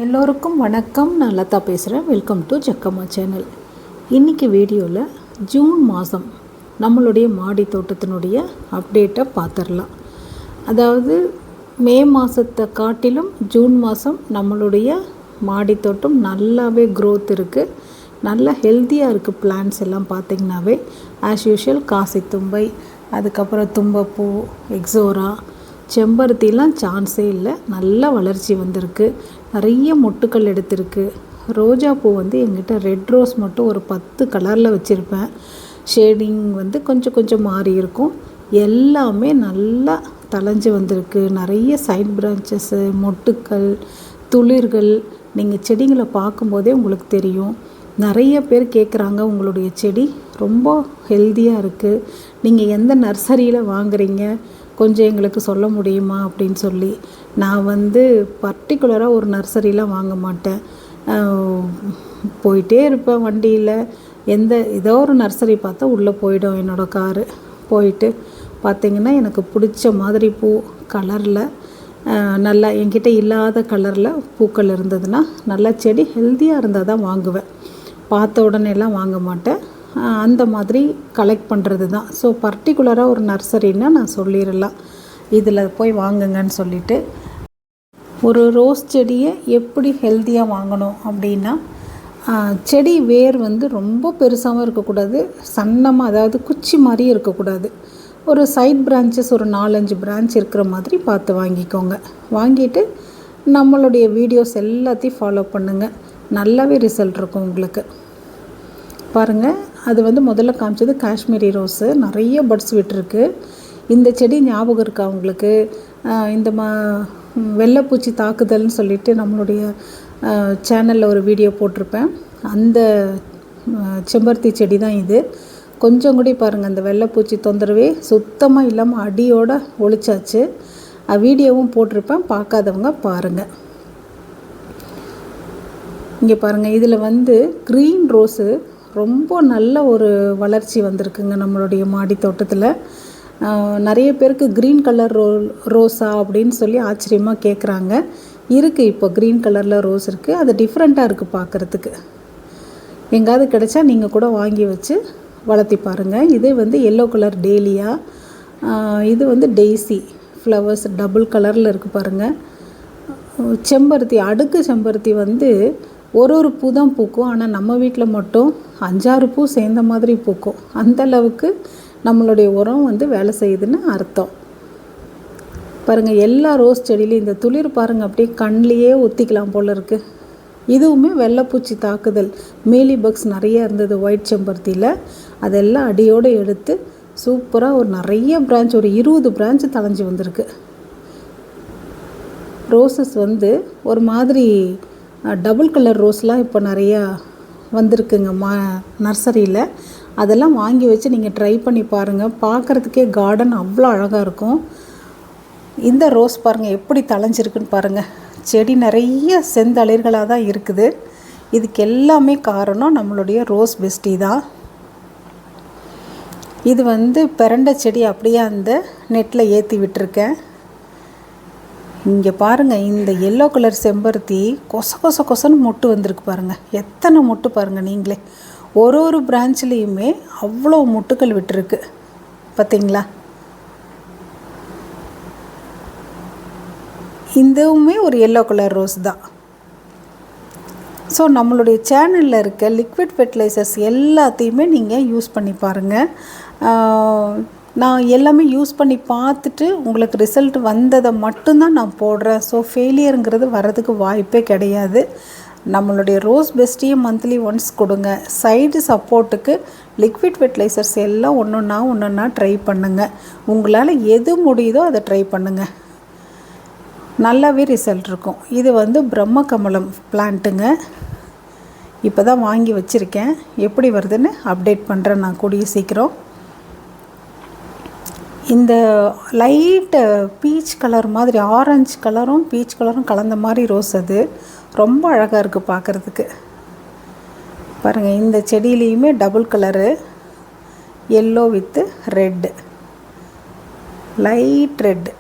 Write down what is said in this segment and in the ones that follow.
எல்லோருக்கும் வணக்கம். நான் லதா பேசுகிறேன். Welcome to Jakkamma channel. இன்றைக்கி வீடியோவில் ஜூன் மாதம் நம்மளுடைய மாடி தோட்டத்தினுடைய அப்டேட்டை பார்த்துடலாம். அதாவது மே மாதத்தை காட்டிலும் ஜூன் மாதம் நம்மளுடைய மாடி தோட்டம் நல்லாவே க்ரோத் இருக்குது, நல்லா ஹெல்த்தியாக இருக்குது. பிளான்ஸ் எல்லாம் பார்த்திங்கனாவே ஆஸ் யூஷுவல் காசி தும்பை, அதுக்கப்புறம் தும்பப்பூ, எக்ஸோரா, செம்பருத்திலாம் சான்ஸே இல்லை, நல்ல வளர்ச்சி வந்திருக்கு, நிறைய மொட்டுக்கள் எடுத்திருக்கு. ரோஜா பூ எங்கிட்ட ரெட் ரோஸ் மட்டும் ஒரு 10 கலரில் வச்சுருப்பேன். ஷேடிங் கொஞ்சம் கொஞ்சம் மாறி இருக்கும். எல்லாமே நல்லா தளைஞ்சு வந்திருக்கு. நிறைய சைட் பிரான்ச்சஸ்ஸு, மொட்டுக்கள், துளிர்கள் நீங்கள் செடிகளை பார்க்கும்போதே உங்களுக்கு தெரியும். நிறைய பேர் கேட்குறாங்க, உங்களுடைய செடி ரொம்ப ஹெல்த்தியாக இருக்குது, நீங்கள் எந்த நர்சரியில் வாங்குறீங்க, கொஞ்சம் எங்களுக்கு சொல்ல முடியுமா அப்படின்னு சொல்லி. நான் பர்டிகுலராக ஒரு நர்சரிலாம் வாங்க மாட்டேன். போயிட்டே இருப்பேன் வண்டியில். ஏதோ ஒரு நர்சரி பார்த்தா உள்ளே போயிடும் என்னோடய காரு. போயிட்டு பார்த்திங்கன்னா எனக்கு பிடிச்ச மாதிரி பூ கலரில், நல்லா என்கிட்ட இல்லாத கலரில் பூக்கள் இருந்ததுன்னா, நல்லா செடி ஹெல்த்தியாக இருந்தால் தான் வாங்குவேன். பார்த்த உடனேலாம் வாங்க மாட்டேன். அந்த மாதிரி கலெக்ட் பண்ணுறது தான். ஸோ பர்டிகுலராக ஒரு நர்சரின்னா நான் சொல்லிடலாம், இதில் போய் வாங்குங்கன்னு சொல்லிவிட்டு. ஒரு ரோஸ் செடியை எப்படி ஹெல்த்தியாக வாங்கணும் அப்படின்னா, செடி வேர் ரொம்ப பெருசாகவும் இருக்கக்கூடாது, சன்னமாக அதாவது குச்சி மாதிரி இருக்கக்கூடாது. ஒரு சைட் பிரான்ச்சஸ் ஒரு 4-5 பிரான்ச் இருக்கிற மாதிரி பார்த்து வாங்கிக்கோங்க. வாங்கிட்டு நம்மளுடைய வீடியோஸ் எல்லாத்தையும் ஃபாலோ பண்ணுங்கள். நல்லாவே ரிசல்ட் இருக்கும் உங்களுக்கு. பாருங்கள், அது முதல்ல காமிச்சது காஷ்மீரி ரோஸு, நிறைய பட்ஸ் விட்டுருக்கு. இந்த செடி ஞாபகம் இருக்கா உங்களுக்கு? இந்த வெள்ளைப்பூச்சி தாக்குதல்னு சொல்லிட்டு நம்மளுடைய சேனலில் ஒரு வீடியோ போட்டிருப்பேன். அந்த செம்பருத்தி செடி தான் இது. கொஞ்சம் கூட பாருங்கள், அந்த வெள்ளைப்பூச்சி தொந்தரவே சுத்தமாக இல்லாமல் அடியோடு ஒழிச்சாச்சு. வீடியோவும் போட்டிருப்பேன், பார்க்காதவங்க பாருங்கள். இங்கே பாருங்கள், இதில் க்ரீன் ரோஸு ரொம்ப நல்ல ஒரு வளர்ச்சி வந்திருக்குங்க நம்மளுடைய மாடி தோட்டத்தில். நிறைய பேருக்கு க்ரீன் கலர் ரோஸா அப்படின்னு சொல்லி ஆச்சரியமாக கேட்குறாங்க. இருக்குது, இப்போ க்ரீன் கலரில் ரோஸ் இருக்குது. அது டிஃப்ரெண்ட்டாக இருக்குது பார்க்குறதுக்கு. எங்காவது கிடைச்சா நீங்கள் கூட வாங்கி வச்சு வளர்த்தி பாருங்கள். இது எல்லோ கலர் டேலியா, இது டெய்ஸி ஃப்ளவர்ஸ் டபுள் கலரில் இருக்குது பாருங்கள். செம்பருத்தி, அடுக்கு செம்பருத்தி ஒரு பூ தான் பூக்கும். ஆனால் நம்ம வீட்டில் மட்டும் 5-6 பூ சேர்ந்த மாதிரி பூக்கும். அந்தளவுக்கு நம்மளுடைய உரம் வேலை செய்யுதுன்னு அர்த்தம். பாருங்கள், எல்லா ரோஸ் செடியிலையும் இந்த துளிர் பாருங்கள், அப்படியே கண்ணிலேயே ஒத்திக்கலாம் போல் இருக்குது. இதுவுமே வெள்ளைப்பூச்சி தாக்குதல், மீலி பக்ஸ் நிறைய இருந்தது ஒயிட் செம்பருத்தியில். அதெல்லாம் அடியோடு எடுத்து சூப்பராக ஒரு நிறைய பிரான்ச், ஒரு 20 பிரான்ச் தளைஞ்சு வந்திருக்கு. ரோசஸ் ஒரு மாதிரி டபுள் கலர் ரோஸ்லாம் இப்போ நிறையா வந்திருக்குங்க நர்சரியில். அதெல்லாம் வாங்கி வச்சு நீங்கள் ட்ரை பண்ணி பாருங்கள். பார்க்குறதுக்கே கார்டன் அவ்வளோ அழகாக இருக்கும். இந்த ரோஸ் பாருங்கள் எப்படி தளைஞ்சிருக்குன்னு பாருங்கள். செடி நிறைய செந்தளிர்களாக தான் இருக்குது. இதுக்கு எல்லாமே காரணம் நம்மளுடைய ரோஸ் பெஸ்டி தான். இது பிரண்ட செடி அப்படியே அந்த நெட்டில் ஏற்றி விட்டுருக்கேன். இங்கே பாருங்கள், இந்த எல்லோ கலர் செம்பருத்தி கொசன்னு மொட்டு வந்திருக்கு பாருங்கள். எத்தனை மொட்டு பாருங்கள் நீங்களே. ஒரு பிரான்ச்லேயுமே அவ்வளோ மொட்டுக்கள் விட்டுருக்கு பார்த்தீங்களா? இதுவுமே ஒரு எல்லோ கலர் ரோஸ் தான். ஸோ நம்மளுடைய சேனலில் இருக்க லிக்விட் ஃபெர்டிலைசர்ஸ் எல்லாத்தையுமே நீங்கள் யூஸ் பண்ணி பாருங்கள். நான் எல்லாமே யூஸ் பண்ணி பார்த்துட்டு உங்களுக்கு ரிசல்ட் வந்ததை மட்டும்தான் நான் போடுறேன். ஸோ ஃபெயிலியருங்கிறது வர்றதுக்கு வாய்ப்பே கிடையாது. நம்மளுடைய ரோஸ் பெஸ்டியை மந்த்லி ஒன்ஸ் கொடுங்க. சைடு சப்போர்ட்டுக்கு லிக்விட் ஃபெர்டிலைசர்ஸ் எல்லாம் ஒன்றொன்னா ட்ரை பண்ணுங்கள். உங்களால் எது முடியுதோ அதை ட்ரை பண்ணுங்கள், நல்லாவே ரிசல்ட் இருக்கும். இது பிரம்ம கமலம் பிளான்ட்டுங்க. இப்போ தான் வாங்கி வச்சுருக்கேன். எப்படி வருதுன்னு அப்டேட் பண்ணுறேன் நான் கூடிய சீக்கிரம். இந்த லைட்டு பீச் கலர் மாதிரி, ஆரஞ்சு கலரும் பீச் கலரும் கலந்த மாதிரி ரோஸ், அது ரொம்ப அழகாக இருக்குது பார்க்குறதுக்கு. பாருங்கள், இந்த செடியிலையுமே double colour, yellow with red, light red.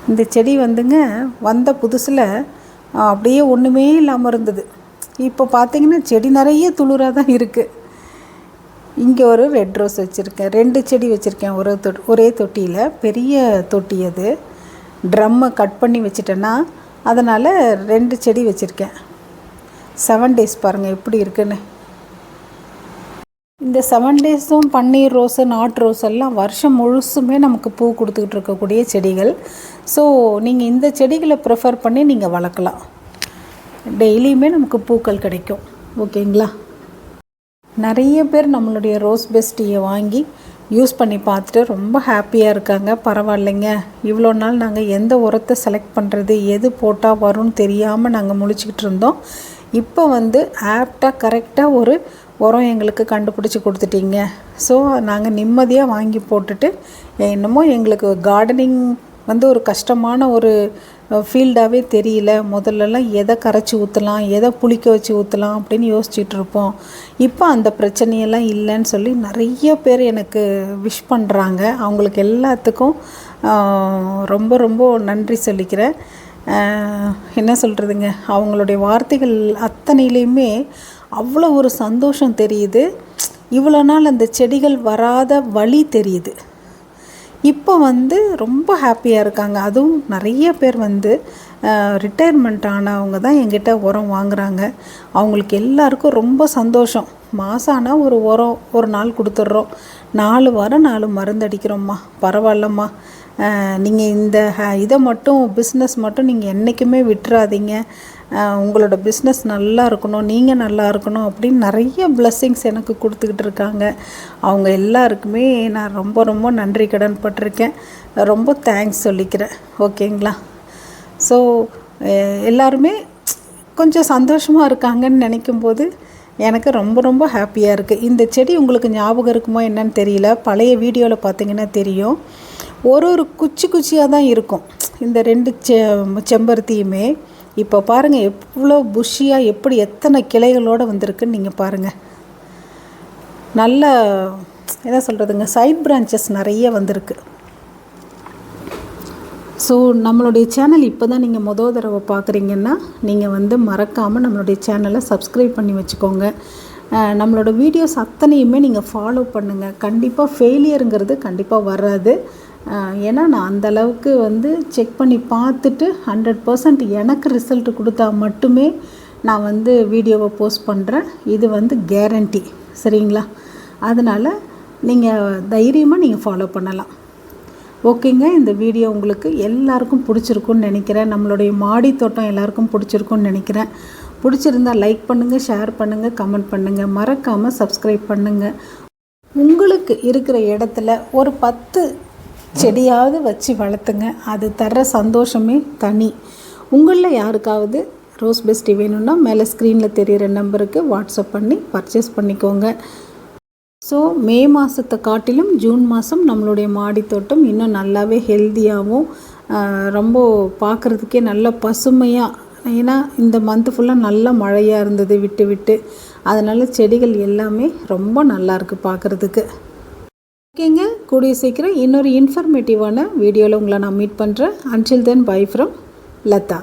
இந்த செடி வந்த புதுசில் அப்படியே ஒன்றுமே இல்லாமல் இருந்தது. இப்போ பார்த்திங்கன்னா செடி நிறைய துளிராக தான் இருக்குது. இங்கே ஒரு ரெட் ரோஸ் வச்சுருக்கேன், 2 செடி வச்சுருக்கேன் ஒரே தொட்டியில். பெரிய தொட்டி அது, ட்ரம்மை கட் பண்ணி வச்சுட்டேன்னா அதனால் 2 செடி வச்சுருக்கேன். 7 டேஸ் பாருங்கள் எப்படி இருக்குன்னு. இந்த 7 டேஸும் பன்னீர் ரோஸு, நாட்டு ரோஸ் எல்லாம் வருஷம் முழுசுமே நமக்கு பூ கொடுத்துக்கிட்டு இருக்கக்கூடிய செடிகள். ஸோ நீங்கள் இந்த செடிகளை ப்ரிஃபர் பண்ணி நீங்கள் வளர்க்கலாம். டெய்லியுமே நமக்கு பூக்கள் கிடைக்கும். ஓகேங்களா? நிறைய பேர் நம்மளுடைய ரோஸ் பெஸ்ட் டீயை வாங்கி யூஸ் பண்ணி பார்த்துட்டு ரொம்ப ஹாப்பியாக இருக்காங்க. பரவாயில்லைங்க, இவ்வளோ நாள் நாங்கள் எந்த உரத்தை செலக்ட் பண்ணுறது, எது போட்டால் வரும்னு தெரியாமல் நாங்கள் முழிச்சிக்கிட்டு இருந்தோம். இப்போ ஆப்டாக கரெக்டாக ஒரு உரம் எங்களுக்கு கண்டுபிடிச்சி கொடுத்துட்டீங்க. ஸோ நாங்கள் நிம்மதியாக வாங்கி போட்டுட்டு, என்னமோ எங்களுக்கு கார்டனிங் ஒரு கஷ்டமான ஒரு ஃபீல்டாகவே தெரியல. முதல்லலாம் எதை கரைச்சி ஊற்றலாம், எதை புளிக்க வச்சு ஊற்றலாம் அப்படின்னு யோசிச்சுட்டு இருப்போம். இப்போ அந்த பிரச்சனையெல்லாம் இல்லைன்னு சொல்லி நிறைய பேர் எனக்கு விஷ் பண்ணுறாங்க. அவங்களுக்கு எல்லாத்துக்கும் ரொம்ப ரொம்ப நன்றி சொல்லிக்கிறேன். என்ன சொல்கிறதுங்க, அவங்களுடைய வார்த்தைகள் அத்தனையிலையுமே அவ்வளோ ஒரு சந்தோஷம் தெரியுது. இவ்வளோ நாள் அந்த செடிகள் வராத வழி தெரியுது. இப்போ ரொம்ப ஹாப்பியாக இருக்காங்க. அதுவும் நிறைய பேர் ரிட்டையர்மெண்ட் ஆனவங்க தான் என்கிட்ட உரம் வாங்குகிறாங்க. அவங்களுக்கு எல்லாருக்கும் ரொம்ப சந்தோஷம். மாதம் ஆனால் ஒரு உரம் ஒரு நாள் கொடுத்துட்றோம், 4 வாரம் 4 மருந்து அடிக்கிறோம்மா, பரவாயில்லம்மா, நீங்கள் இந்த இதை மட்டும் பிஸ்னஸ் மட்டும் நீங்கள் என்றைக்குமே விட்டுறாதீங்க, உங்களோட பிஸ்னஸ் நல்லா இருக்கணும், நீங்கள் நல்லா இருக்கணும் அப்படின்னு நிறைய பிளெஸ்ஸிங்ஸ் எனக்கு கொடுத்துக்கிட்டு இருக்காங்க. அவங்க எல்லாருக்குமே நான் ரொம்ப ரொம்ப நன்றி கடன் பட்டிருக்கேன். ரொம்ப தேங்க்ஸ் சொல்லிக்கிறேன். ஓகேங்களா? ஸோ எல்லாருமே கொஞ்சம் சந்தோஷமாக இருக்காங்கன்னு நினைக்கும்போது எனக்கு ரொம்ப ரொம்ப ஹாப்பியாக இருக்குது. இந்த செடி உங்களுக்கு ஞாபகம் இருக்குமோ என்னன்னு தெரியல, பழைய வீடியோவில் பார்த்தீங்கன்னா தெரியும். ஒரு குச்சி குச்சியாக தான் இருக்கும் இந்த 2 செம்பருத்தியுமே. இப்போ பாருங்கள் எவ்வளோ புஷ்ஷியாக, எப்படி எத்தனை கிளைகளோடு வந்திருக்குன்னு நீங்கள் பாருங்கள். நல்ல என்ன சொல்கிறதுங்க, சைட் பிரான்ச்சஸ் நிறைய வந்திருக்கு. ஸோ நம்மளுடைய சேனல் இப்போ தான் நீங்கள் முதல் தடவை பார்க்குறீங்கன்னா நீங்கள் மறக்காமல் நம்மளுடைய சேனலை சப்ஸ்கிரைப் பண்ணி வச்சுக்கோங்க. நம்மளோட வீடியோஸ் அத்தனையுமே நீங்கள் ஃபாலோ பண்ணுங்கள். கண்டிப்பாக ஃபெயிலியருங்கிறது கண்டிப்பாக வராது. ஏன்னா நான் அந்தளவுக்கு செக் பண்ணி பார்த்துட்டு 100% எனக்கு ரிசல்ட் கொடுத்தா மட்டுமே நான் வீடியோவை போஸ்ட் பண்ணுறேன். இது கேரண்டி. சரிங்களா? அதனால் நீங்கள் தைரியமாக நீங்கள் ஃபாலோ பண்ணலாம். ஓகேங்க, இந்த வீடியோ உங்களுக்கு எல்லாருக்கும் பிடிச்சிருக்குன்னு நினைக்கிறேன். நம்மளுடைய மாடி தோட்டம் எல்லாருக்கும் பிடிச்சிருக்குன்னு நினைக்கிறேன். பிடிச்சிருந்தால் லைக் பண்ணுங்கள், ஷேர் பண்ணுங்கள், கமெண்ட் பண்ணுங்கள், மறக்காமல் சப்ஸ்கிரைப் பண்ணுங்கள். உங்களுக்கு இருக்கிற இடத்துல ஒரு 10 செடியாவது வச்சு வளர்த்துங்க. அது தர்ற சந்தோஷமே தனி. உங்களில் யாருக்காவது ரோஸ் பெஸ்ட் டீ வேணும்னா மேலே ஸ்க்ரீனில் தெரிகிற நம்பருக்கு வாட்ஸ்அப் பண்ணி பர்ச்சேஸ் பண்ணிக்கோங்க. ஸோ மே மாதத்தை காட்டிலும் ஜூன் மாதம் நம்மளுடைய மாடி தோட்டம் இன்னும் நல்லாவே ஹெல்த்தியாகவும் ரொம்ப பார்க்குறதுக்கே நல்ல பசுமையாக, ஏன்னா இந்த மந்த்து ஃபுல்லாக நல்ல மழையாக இருந்தது விட்டு விட்டு. அதனால் செடிகள் எல்லாமே ரொம்ப நல்லாயிருக்கு பார்க்குறதுக்கு. ஓகேங்க, கூடிய சீக்கிரம் இன்னொரு இன்ஃபர்மேட்டிவான வீடியோவில் உங்களை நான் மீட் பண்ணுறேன். Until then bye from Latha.